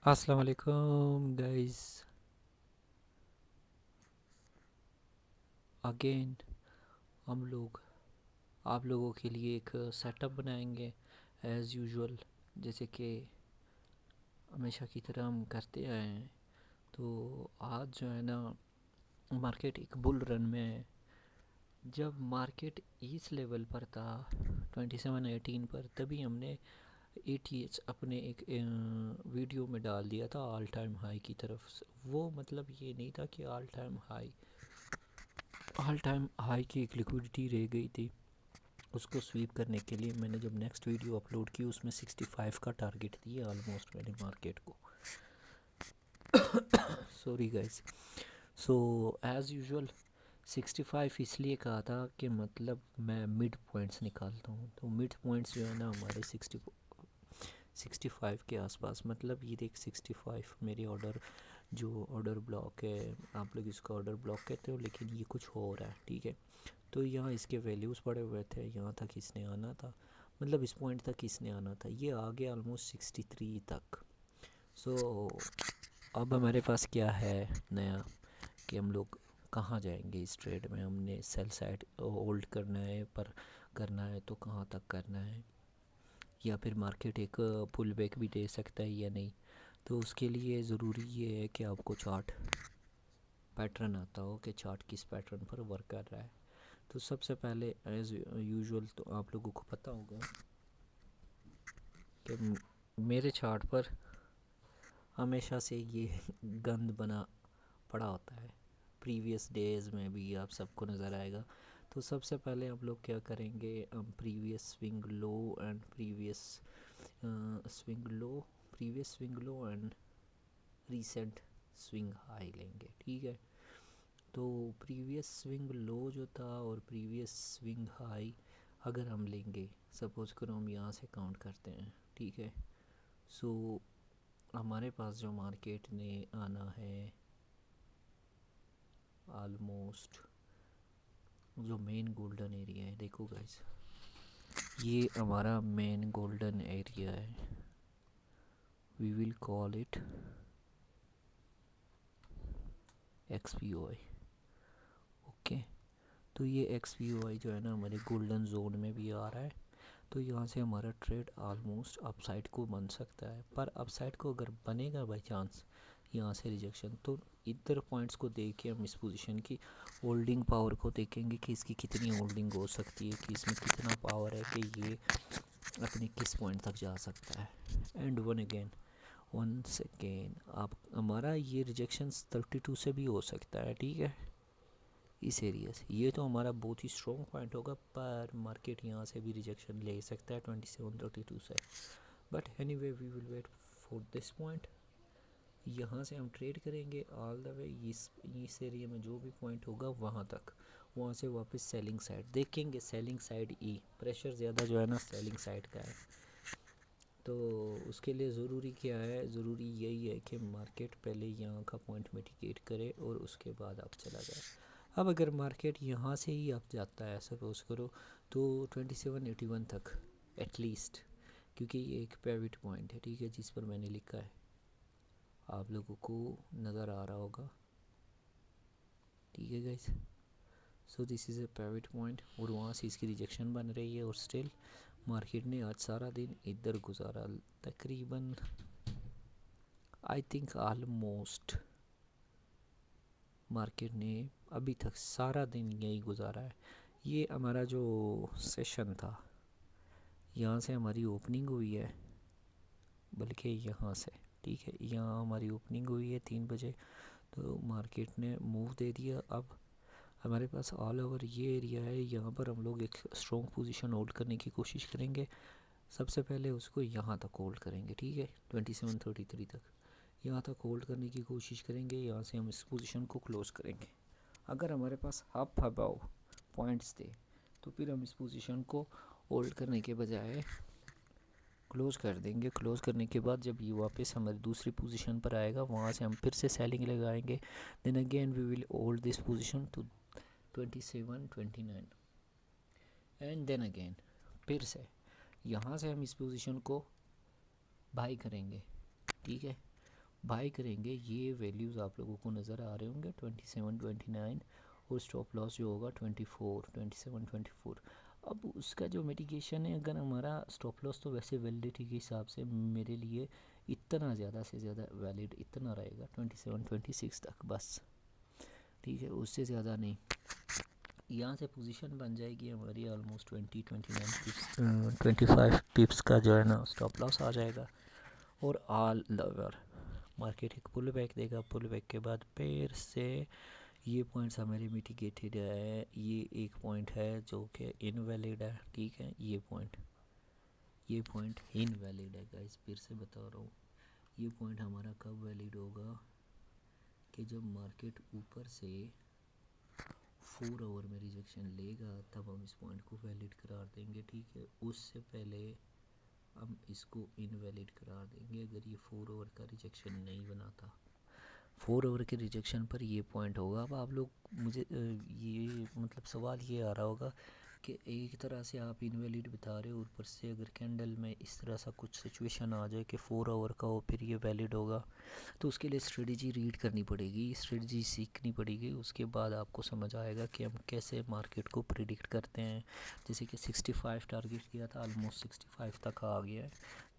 अस्सलाम वालेकुम guys, again हम लोग आप लोगों के लिए एक सेटअप बनाएंगे एज़ यूजुअल, जैसे कि हमेशा की तरह हम करते आए हैं। तो आज जो है ना, मार्केट एक बुल रन में है। जब मार्केट इस लेवल पर था 2718 पर, तभी हमने ATH अपने एक वीडियो में डाल दिया था ऑल टाइम हाई की तरफ से। वो मतलब ये नहीं था कि ऑल टाइम हाई की एक लिक्विडिटी रह गई थी। उसको स्वीप करने के लिए मैंने जब नेक्स्ट वीडियो अपलोड की, उसमें 65 का टारगेट दिया ऑलमोस्ट मैंने मार्केट को। Sorry guys. So as usual 65 इसलिए कहा था कि मतलब मैं मिड पॉइंट्स निकालता हूँ, तो मिड पॉइंट्स जो है ना हमारे 65 के आसपास। मतलब ये देख 65 मेरे ऑर्डर, जो ऑर्डर ब्लॉक है, आप लोग इसका ऑर्डर ब्लॉक कहते हो, लेकिन ये कुछ हो रहा है, ठीक है। तो यहाँ इसके वैल्यूज़ पड़े हुए थे, यहाँ तक इसने आना था, मतलब इस पॉइंट तक इसने आना था। ये आ गया ऑलमोस्ट 63 तक। सो अब हमारे पास क्या है नया, कि हम लोग कहाँ जाएंगे इस ट्रेड में। हमने सेल साइड होल्ड करना है, पर करना है तो कहाँ तक करना है, या फिर मार्केट एक पुल बैक भी दे सकता है या नहीं। तो उसके लिए ज़रूरी ये है कि आपको चार्ट पैटर्न आता हो, कि चार्ट किस पैटर्न पर वर्क कर रहा है। तो सबसे पहले एज यूजुअल तो आप लोगों को पता होगा कि मेरे चार्ट पर हमेशा से ये गंद बना पड़ा होता है। प्रीवियस डेज में भी आप सबको नज़र आएगा। तो सबसे पहले हम लोग क्या करेंगे, हम previous swing low and swing low previous swing low and recent swing high लेंगे, ठीक है। तो प्रीवियस स्विंग लो जो था और प्रीवियस स्विंग हाई अगर हम लेंगे, सपोज़ करो हम यहाँ से काउंट करते हैं, ठीक है। सो हमारे पास जो मार्केट ने आना है ऑलमोस्ट, जो मेन गोल्डन एरिया है, देखो गाइस, ये हमारा मेन गोल्डन एरिया है। We will call it XPOI, okay. तो ये XPOI जो है ना हमारे गोल्डन जोन में भी आ रहा है। तो यहाँ से हमारा ट्रेड ऑलमोस्ट अपसाइड को बन सकता है, पर अपसाइड को अगर बनेगा बाई चांस यहाँ से रिजेक्शन, तो इधर पॉइंट्स को देख के हम इस पोजीशन की होल्डिंग पावर को देखेंगे कि इसकी कितनी होल्डिंग हो सकती है, कि इसमें कितना पावर है कि ये अपने किस पॉइंट तक जा सकता है। एंड वन सेकेंड, आप हमारा ये रिजेक्शन 32 से भी हो सकता है, ठीक है, इस एरिया से। ये तो हमारा बहुत ही स्ट्रॉन्ग पॉइंट होगा, पर मार्केट यहाँ से भी रिजेक्शन ले सकता है 2732 से। But anyway we will wait for this point. यहाँ से हम ट्रेड करेंगे ऑल द वे इस एरिया में जो भी पॉइंट होगा वहाँ तक। वहाँ से वापस सेलिंग साइड देखेंगे, सेलिंग साइड प्रेशर ज़्यादा जो है ना सेलिंग साइड का है। तो उसके लिए ज़रूरी क्या है, ज़रूरी यही है कि मार्केट पहले यहाँ का पॉइंट मिटिगेट करे और उसके बाद आप चला जाए। अब अगर मार्केट यहाँ से ही आप जाता है, सपोज करो, तो 2781 तक एटलीस्ट, क्योंकि ये एक पिवट पॉइंट है, ठीक है, जिस पर मैंने लिखा है, आप लोगों को नज़र आ रहा होगा, ठीक है guys. So this is a pivot point, और वहाँ से इसकी रिजेक्शन बन रही है, और स्टिल मार्केट ने आज सारा दिन इधर गुजारा, तकरीबन आई थिंक ऑलमोस्ट मार्केट ने अभी तक सारा दिन यही गुजारा है। ये हमारा जो सेशन था, यहाँ से हमारी ओपनिंग हुई है, बल्कि यहाँ से, ठीक है, यहाँ हमारी ओपनिंग हुई है 3 बजे, तो मार्केट ने मूव दे दिया। अब हमारे पास ऑल ओवर ये एरिया है, यहाँ पर हम लोग एक स्ट्रॉन्ग पोजीशन होल्ड करने की कोशिश करेंगे। सबसे पहले उसको यहाँ तक होल्ड करेंगे, ठीक है, 2733 तक यहाँ तक होल्ड करने की कोशिश करेंगे। यहाँ से हम इस पोजीशन को क्लोज़ करेंगे। अगर हमारे पास अप अबाउ पॉइंट्स थे, तो फिर हम इस पोजीशन को होल्ड करने के बजाय क्लोज़ कर देंगे। क्लोज़ करने के बाद जब ये वापस हमारी दूसरी पोजीशन पर आएगा, वहाँ से हम फिर से सेलिंग लगाएंगे। Then again we will hold this position to 2729, and then again फिर से यहाँ से हम इस पोजीशन को बाई करेंगे, ठीक है। बाई करेंगे। ये वैल्यूज़ आप लोगों को नज़र आ रहे होंगे 27 29, और स्टॉप लॉस जो होगा 24 27 24। अब उसका जो मिटिगेशन है, अगर हमारा स्टॉप लॉस तो वैसे वैलिडिटी के हिसाब से मेरे लिए इतना ज़्यादा से ज़्यादा वैलिड इतना रहेगा 27 26 तक बस, ठीक है, उससे ज़्यादा नहीं। यहाँ से पोजीशन बन जाएगी हमारी ऑलमोस्ट 20 29 पिप्स 25 पिप्स का जो है ना स्टॉप लॉस आ जाएगा। और ऑल ओवर मार्केट एक पुल बैक देगा, पुल बैक के बाद फिर से ये पॉइंट्स हमारे मिटिगेटेड है। ये एक पॉइंट है जो कि इनवैलिड है, ठीक है, ये पॉइंट इनवैलिड है गाइस, फिर से बता रहा हूँ। ये पॉइंट हमारा कब वैलिड होगा कि जब मार्केट ऊपर से 4 आवर में रिजेक्शन लेगा, तब हम इस पॉइंट को वैलिड करार देंगे, ठीक है। उससे पहले हम इसको इनवैलिड करार देंगे अगर ये 4 आवर का रिजेक्शन नहीं बनाता। 4 आवर के रिजेक्शन पर ये पॉइंट होगा। अब आप लोग मुझे ये मतलब सवाल ये आ रहा होगा कि एक तरह से आप इनवैलिड बता रहे हो, ऊपर से अगर कैंडल में इस तरह सा कुछ सिचुएशन आ जाए कि 4 आवर का हो फिर ये वैलिड होगा, तो उसके लिए स्ट्रेटजी रीड करनी पड़ेगी, स्ट्रेटजी सीखनी पड़ेगी। उसके बाद आपको समझ आएगा कि हम कैसे मार्केट को प्रिडिक्ट करते हैं। जैसे कि 65 टारगेट किया था, ऑलमोस्ट 65 तक आ गया है।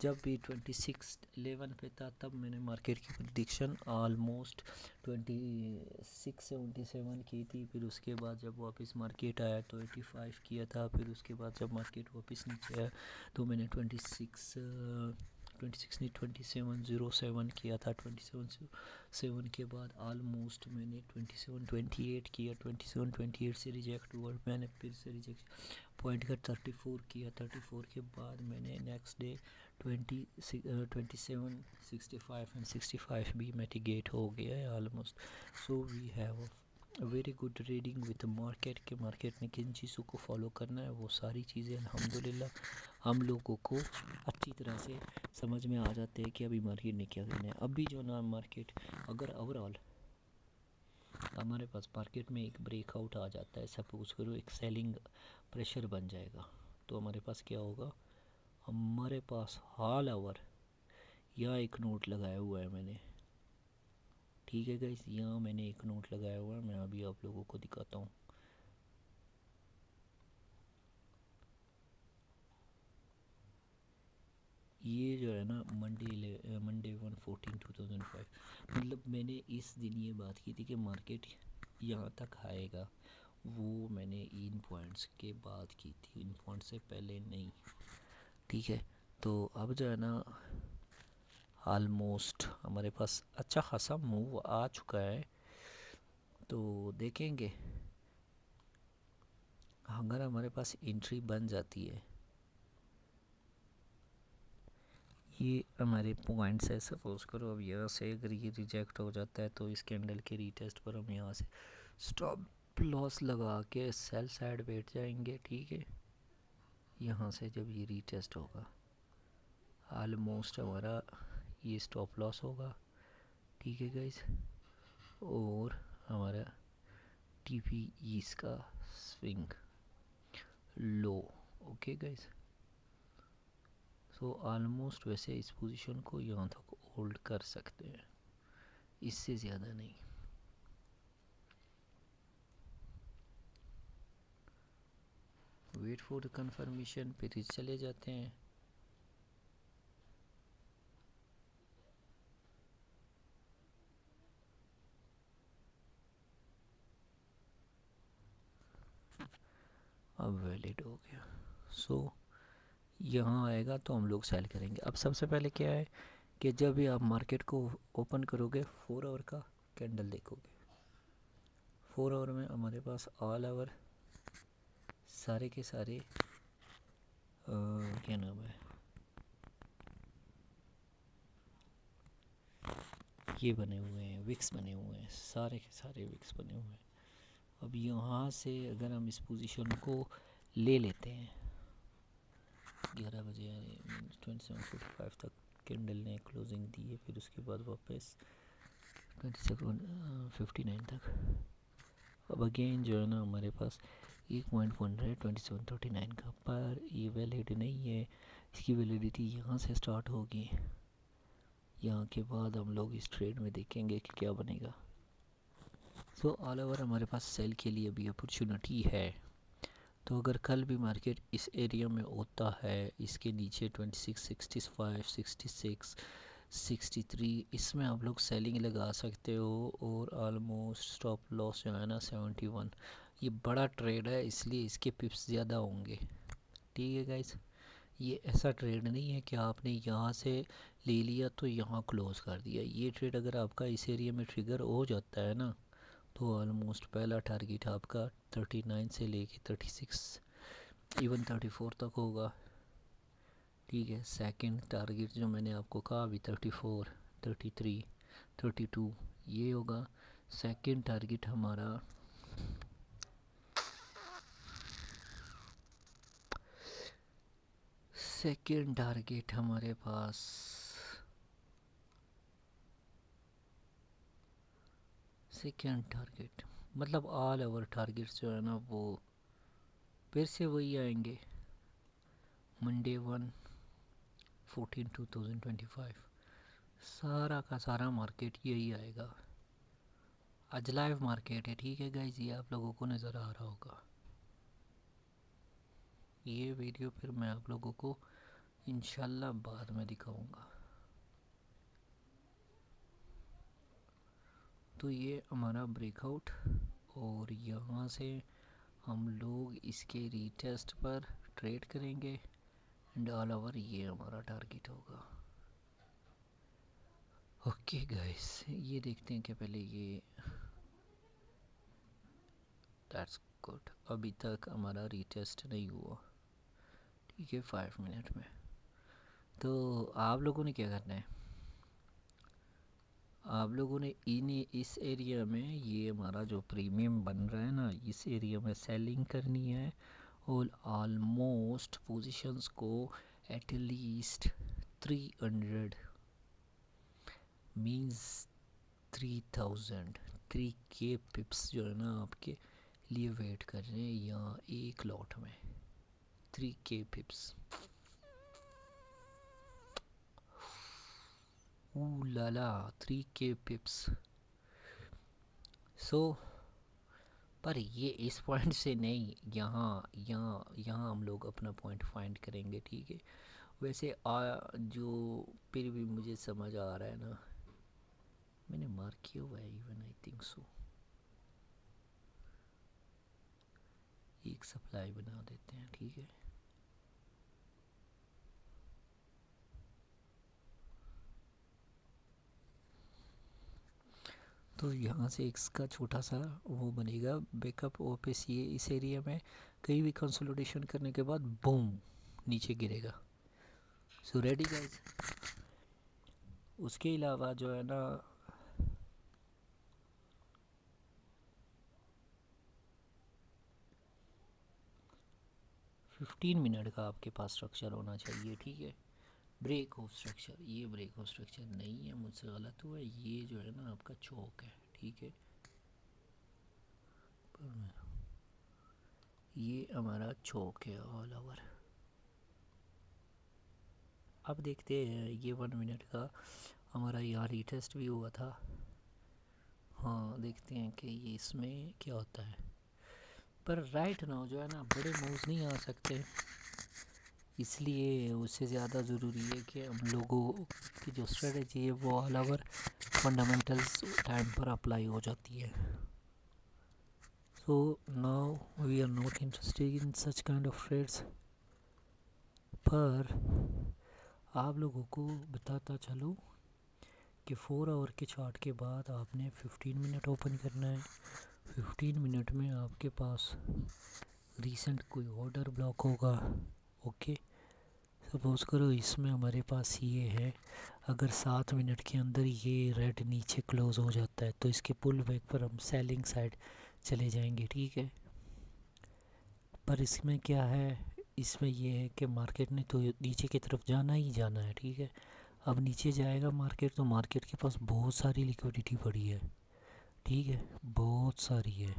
जब भी 26 11 पे था तब मैंने मार्केट की प्रिडिक्शन ऑलमोस्ट 26 77 की थी। फिर उसके बाद जब वापस मार्केट आया तो 85 किया था। फिर उसके बाद जब मार्केट वापस नीचे आया तो मैंने 26 नहीं 2707 किया था। 2707 के बाद ऑलमोस्ट मैंने 2728 किया। 2728 से रिजेक्ट हुआ, मैंने फिर से रिजेक्ट पॉइंट का 34 किया। 34 के बाद मैंने नेक्स्ट डे 27 65 एंड 65 भी मिटिगेट हो गया है almost. So we have very good reading with market के मार्केट में किन चीज़ों को फॉलो करना है, वो सारी चीज़ें अल्हम्दुलिल्लाह हम लोगों को अच्छी तरह से समझ में आ जाते हैं कि अभी मार्केट ने क्या करना है। अभी जो ना मार्केट अगर ओवरऑल हमारे पास मार्केट में एक ब्रेकआउट आ जाता है, सपोज करो एक सेलिंग प्रेशर बन जाएगा, तो हमारे पास क्या होगा, हमारे पास ऑल ओवर यहाँ एक नोट लगाया हुआ है मैंने, ठीक है गाइस, यहाँ मैंने एक नोट लगाया हुआ है, मैं अभी आप लोगों को दिखाता हूँ। ये जो है ना मंडे 1/14/2005, मतलब मैंने इस दिन ये बात की थी कि मार्केट यहाँ तक आएगा। वो मैंने इन पॉइंट्स के बाद की थी, इन पॉइंट से पहले नहीं, ठीक है। तो अब जो है ना ऑलमोस्ट हमारे पास अच्छा खासा मूव आ चुका है, तो देखेंगे अगर हमारे पास एंट्री बन जाती है। ये हमारे पॉइंट्स है, सपोज करो अब यहाँ से अगर ये रिजेक्ट हो जाता है तो इस कैंडल के रीटेस्ट पर हम यहाँ से स्टॉप लॉस लगा के सेल साइड बैठ जाएंगे, ठीक है। यहाँ से जब ये रीटेस्ट होगा ऑलमोस्ट हमारा ये स्टॉप लॉस होगा, ठीक है गाइस, और हमारा टीपी इसका swing low, okay guys. So almost वैसे इस पोजीशन को यहाँ तक होल्ड कर सकते हैं, इससे ज़्यादा नहीं। वेट फॉर द कंफर्मेशन पे चले जाते हैं। अब वैलिड हो गया, सो यहाँ आएगा तो हम लोग सेल करेंगे। अब सबसे पहले क्या है कि जब भी आप मार्केट को ओपन करोगे 4 आवर का कैंडल देखोगे, 4 आवर में हमारे पास ऑल आवर सारे के सारे क्या नाम है, ये बने हुए हैं, विक्स बने हुए हैं, सारे के सारे विक्स बने हुए हैं। अब यहाँ से अगर हम इस पोजीशन को ले लेते हैं 11 बजे 27:45 तक कैंडल ने क्लोजिंग दी है, फिर उसके बाद वापस 27:59 तक। अब अगेन जो है ना हमारे पास एक पॉइंट बन रहा है 27:39 का, पर ये वैलिड नहीं है, इसकी वैलिडिटी यहाँ से स्टार्ट होगी यहाँ के बाद हम लोग इस ट्रेड में देखेंगे कि क्या बनेगा। सो ऑल ओवर हमारे पास सेल के लिए भी अपॉर्चुनिटी है। तो अगर कल भी मार्केट इस एरिया में होता है, इसके नीचे 26, 65, 66, 63, इसमें आप लोग सेलिंग लगा सकते हो। और ऑलमोस्ट स्टॉप लॉस जो है ना 71। ये बड़ा ट्रेड है इसलिए इसके पिप्स ज़्यादा होंगे। ठीक है गाइस, ये ऐसा ट्रेड नहीं है कि आपने यहाँ से ले लिया तो यहाँ क्लोज कर दिया। ये ट्रेड अगर आपका इस एरिया में ट्रिगर हो जाता है ना, तो ऑलमोस्ट पहला टारगेट आपका 39 से लेके 36, इवन 34 तक होगा। ठीक है, सेकंड टारगेट जो मैंने आपको कहा अभी 34, 33, 32 ये होगा सेकंड टारगेट हमारा। सेकंड टारगेट हमारे पास सेकंड टारगेट मतलब ऑल ओवर टारगेट्स जो है ना वो फिर से वही आएंगे। मंडे 1/14/2025 सारा का सारा मार्केट यही आएगा। आज लाइव मार्केट है। ठीक है गाइज, ये आप लोगों को नज़र आ रहा होगा। ये वीडियो फिर मैं आप लोगों को इंशाल्लाह बाद में दिखाऊंगा। तो ये हमारा ब्रेकआउट, और यहाँ से हम लोग इसके रीटेस्ट पर ट्रेड करेंगे एंड ऑल ओवर ये हमारा टारगेट होगा। ओके गाइस, ये देखते हैं कि पहले ये दैट्स गुड। अभी तक हमारा रीटेस्ट नहीं हुआ। ठीक है, 5 मिनट में। तो आप लोगों ने क्या करना है, आप लोगों ने इस एरिया में ये हमारा जो प्रीमियम बन रहा है ना, इस एरिया में सेलिंग करनी है। और ऑलमोस्ट पोजीशंस को एटलीस्ट 300 मींस 3000 3K पिप्स जो है ना आपके लिए वेट कर रहे हैं यहाँ एक लॉट में। 3K पिप्स, लाला 3K पिप्स। सो पर ये इस पॉइंट से नहीं, यहाँ यहाँ यहाँ हम लोग अपना पॉइंट फाइंड करेंगे। ठीक है, वैसे जो फिर भी मुझे समझ आ रहा है ना, मैंने मार्क किया हुआ है इवन आई थिंक सो। एक सप्लाई बना देते हैं। ठीक है, तो यहाँ से इसका छोटा सा वो बनेगा बैकअप वापस ये इस एरिया में कहीं भी कंसोलिडेशन करने के बाद बूम नीचे गिरेगा। So ready guys. उसके अलावा जो है ना 15 मिनट का आपके पास स्ट्रक्चर होना चाहिए। ठीक है, ब्रेक ऑफ स्ट्रक्चर, ये ब्रेक ऑफ स्ट्रक्चर नहीं है, मुझसे गलत हुआ। ये जो है ना आपका चौक है। ठीक है, ये हमारा चौक है ऑल ओवर। अब देखते हैं, ये 1 मिनट का हमारा यहाँ रीटेस्ट भी हुआ था। हाँ, देखते हैं कि ये इसमें क्या होता है। पर राइट नाउ जो है ना बड़े मूव्स नहीं आ सकते, इसलिए उससे ज़्यादा ज़रूरी है कि हम लोगों की जो स्ट्रेटजी है वो ऑल ओवर फंडामेंटल्स टाइम पर अप्लाई हो जाती है। So now we are not interested in such kind of trades. पर आप लोगों को बताता चलो कि 4 आवर के चार्ट के बाद आपने 15 मिनट ओपन करना है। 15 मिनट में आपके पास रीसेंट कोई ऑर्डर ब्लॉक होगा। ओके, सपोज़ करो इसमें हमारे पास ये है, अगर 7 मिनट के अंदर ये रेड नीचे क्लोज हो जाता है तो इसके पुल बैक पर हम सेलिंग साइड चले जाएंगे। ठीक है, पर इसमें क्या है, इसमें ये है कि मार्केट ने तो नीचे की तरफ जाना ही जाना है। ठीक है, अब नीचे जाएगा मार्केट तो मार्केट के पास बहुत सारी लिक्विडिटी पड़ी है। ठीक है, बहुत सारी है।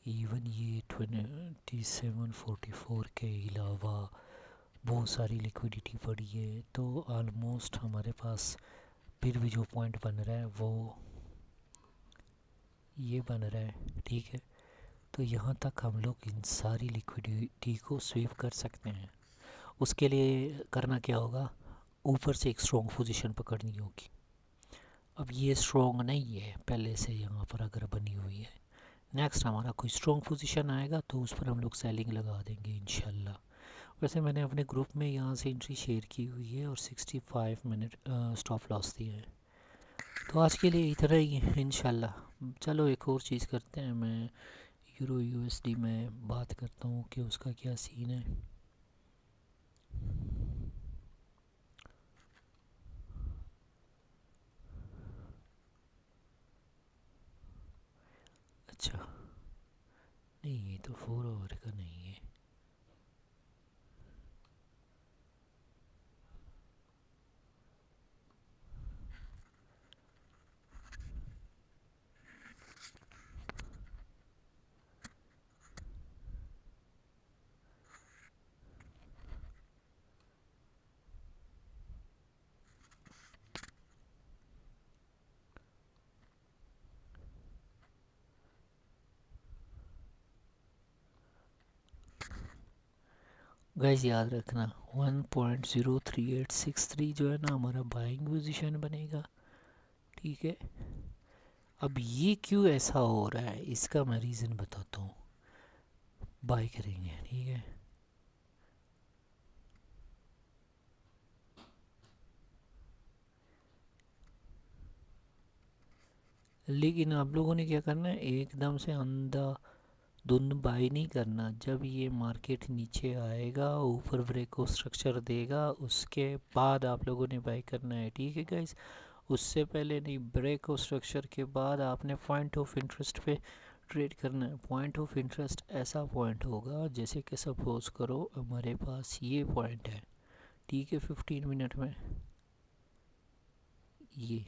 इवन ये 2744 के अलावा बहुत सारी लिक्विडिटी पड़ी है, तो ऑलमोस्ट हमारे पास फिर भी जो पॉइंट बन रहा है वो ये बन रहा है, ठीक है। तो यहाँ तक हम लोग इन सारी लिक्विडिटी को स्वीप कर सकते हैं। उसके लिए करना क्या होगा, ऊपर से एक स्ट्रॉन्ग पोजीशन पकड़नी होगी। अब ये स्ट्रॉन्ग नहीं है पहले से यहाँ पर अगर बनी हुई है, नेक्स्ट हमारा कोई स्ट्रॉन्ग पोजीशन आएगा तो उस पर हम लोग सेलिंग लगा देंगे इंशाल्लाह। वैसे मैंने अपने ग्रुप में यहाँ से एंट्री शेयर की हुई है और 65 मिनट स्टॉप लॉस दिया है। तो आज के लिए इतना ही है इंशाल्लाह। चलो एक और चीज़ करते हैं, मैं यूरो यूएसडी में बात करता हूँ कि उसका क्या सीन है। अच्छा, नहीं ये तो 4 आवर का नहीं है। गाइस याद रखना 1.03863 जो है ना हमारा बाइंग पोजीशन बनेगा, ठीक है। अब ये क्यों ऐसा हो रहा है इसका मैं रीज़न बताता हूँ। बाय करेंगे, ठीक है। लेकिन आप लोगों ने क्या करना है, एकदम से अंधा धुंध बाई नहीं करना। जब ये मार्केट नीचे आएगा, ऊपर ब्रेक ऑफ स्ट्रक्चर देगा, उसके बाद आप लोगों ने बाई करना है, ठीक है गाइस। उससे पहले नहीं, ब्रेक ऑफ स्ट्रक्चर के बाद आपने पॉइंट ऑफ इंटरेस्ट पे ट्रेड करना है। पॉइंट ऑफ इंटरेस्ट ऐसा पॉइंट होगा जैसे कि सपोज करो हमारे पास ये पॉइंट है, ठीक है, 15 मिनट में ये।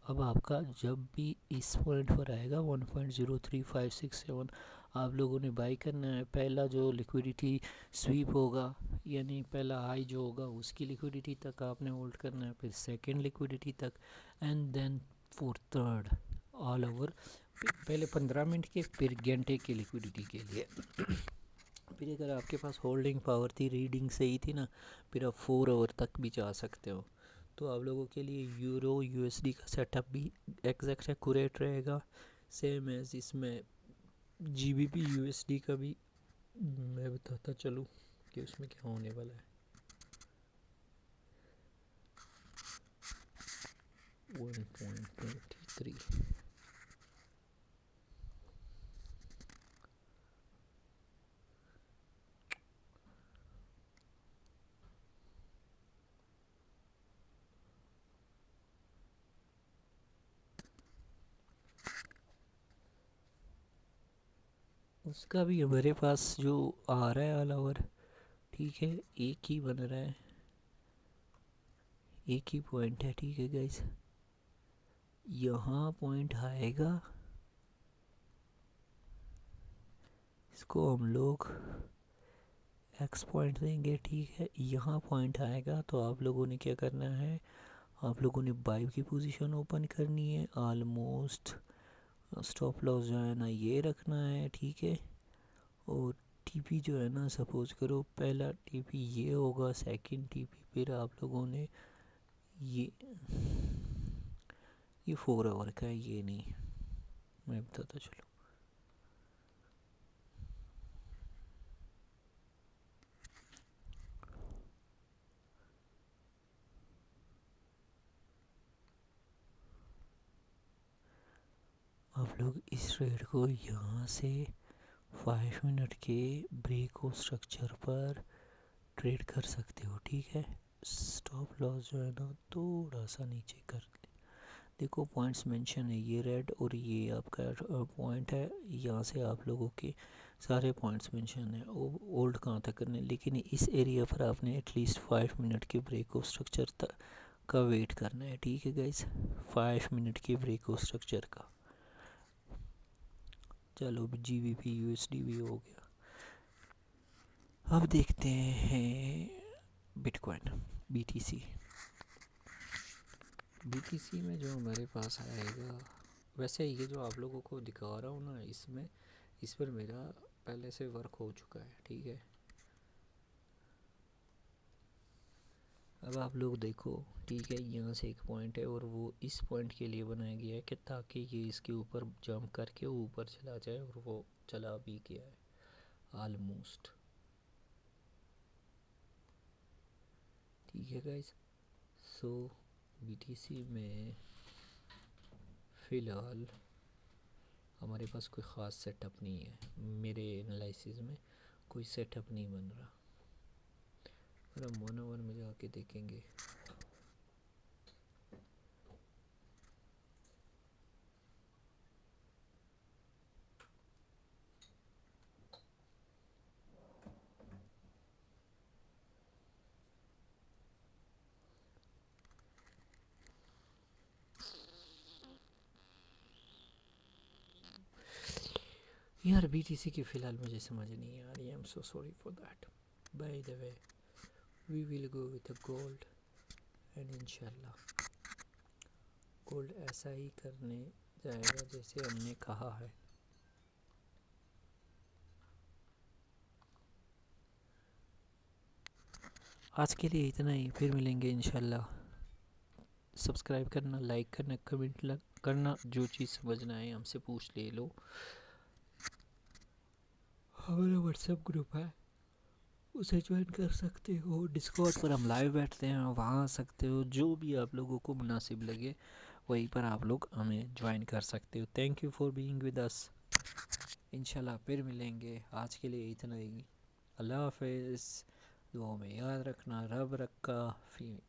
अब आपका जब भी इस पॉइंट पर आएगा 1.03567, आप लोगों ने बाई करना है। पहला जो लिक्विडिटी स्वीप होगा, यानी पहला हाई जो होगा उसकी लिक्विडिटी तक आपने होल्ड करना है, फिर सेकंड लिक्विडिटी तक, and then for third all over. पहले 15 मिनट के, फिर घंटे की लिक्विडिटी के लिए। फिर अगर आपके पास होल्डिंग पावर थी, रीडिंग सही थी ना, फिर आप 4 आवर तक भी जा सकते हो। तो आप लोगों के लिए यूरो यूएसडी का सेटअप भी एग्जैक्ट एक्यूरेट रहेगा, सेम एज इसमें जीबीपी यूएसडी का भी मैं बताता चलूँ कि उसमें क्या होने वाला है। 1.23 उसका भी हमारे पास जो आ रहा है ऑल ओवर, ठीक है, एक ही बन रहा है, एक ही पॉइंट है, ठीक है गाइस। यहाँ पॉइंट आएगा, इसको हम लोग एक्स पॉइंट देंगे, ठीक है। यहाँ पॉइंट आएगा तो आप लोगों ने क्या करना है, आप लोगों ने बाई की पोजीशन ओपन करनी है। ऑलमोस्ट स्टॉप लॉस जो है ना ये रखना है, ठीक है। और टीपी जो है ना, सपोज करो पहला टीपी ये होगा, सेकंड टीपी फिर आप लोगों ने ये 4 आवर का है, ये नहीं, मैं बताता चलो। आप लोग इस ट्रेड को यहाँ से 5 मिनट के ब्रेक ऑफ स्ट्रक्चर पर ट्रेड कर सकते हो, ठीक है। स्टॉप लॉस जो है ना थोड़ा सा नीचे कर ले। देखो पॉइंट्स मेंशन है, ये रेड और ये आपका पॉइंट है, यहाँ से आप लोगों के सारे पॉइंट्स मेंशन है। होल्ड कहाँ तक करने, लेकिन इस एरिया पर आपने एटलीस्ट 5 मिनट के ब्रेक ऑफ स्ट्रक्चर तक का वेट करना है, ठीक है गाइस। 5 मिनट के ब्रेक ऑफ स्ट्रक्चर का। चलो जीबीपी यूएसडी भी हो गया। अब देखते हैं बिटकॉइन बीटीसी। बीटीसी में जो हमारे पास आएगा, वैसे ये जो आप लोगों को दिखा रहा हूँ ना, इसमें इस पर मेरा पहले से वर्क हो चुका है, ठीक है। अब आप लोग देखो, ठीक है, यहाँ से एक पॉइंट है और वो इस पॉइंट के लिए बनाया गया है कि ताकि ये इसके ऊपर जंप करके ऊपर चला जाए, और वो चला भी गया है ऑलमोस्ट, ठीक है गाइस। सो बीटीसी में फ़िलहाल हमारे पास कोई ख़ास सेटअप नहीं है, मेरे एनालिसिस में कोई सेटअप नहीं बन रहा, पर हम 1 आवर में जाके देखेंगे। यार बीटीसी की फ़िलहाल मुझे समझ नहीं आ रही है, I am so sorry for that. By the way we will go with the gold, and इंशाल्लाह गोल्ड ऐसा ही करने जाएगा जैसे हमने कहा है। आज के लिए इतना ही, फिर मिलेंगे इंशाल्लाह। सब्सक्राइब करना, लाइक करना, कमेंट करना, जो चीज़ समझना है हमसे पूछ ले लो। हमारा व्हाट्सएप ग्रुप है, उसे ज्वाइन कर सकते हो। डिस्कॉर्ड पर हम लाइव बैठते हैं, वहाँ आ सकते हो। जो भी आप लोगों को मुनासिब लगे वहीं पर आप लोग हमें ज्वाइन कर सकते हो। Thank you for being with us. इंशाल्लाह फिर मिलेंगे, आज के लिए इतना ही। अल्लाह हाफिज़। दुआ में याद रखना, रब रखा फी